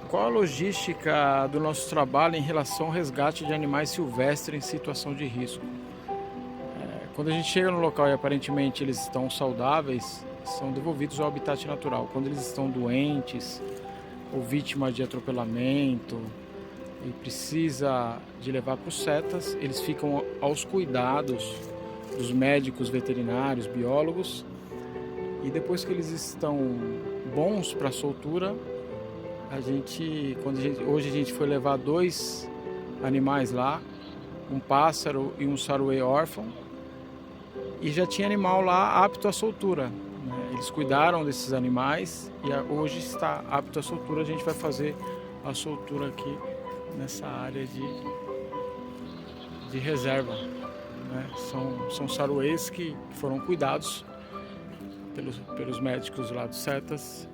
Qual a logística do nosso trabalho em relação ao resgate de animais silvestres em situação de risco? Quando a gente chega no local e aparentemente eles estão saudáveis, são devolvidos ao habitat natural. Quando eles estão doentes ou vítimas de atropelamento e precisa de levar para os CETAS, eles ficam aos cuidados dos médicos veterinários, biólogos, e depois que eles estão bons para a soltura, hoje a gente foi levar dois animais lá, um pássaro e um saruê órfão, e já tinha animal lá apto à soltura, né? Eles cuidaram desses animais e hoje está apto à soltura. A gente vai fazer a soltura aqui nessa área de reserva, né? São saruês que foram cuidados pelos médicos lá do CETAS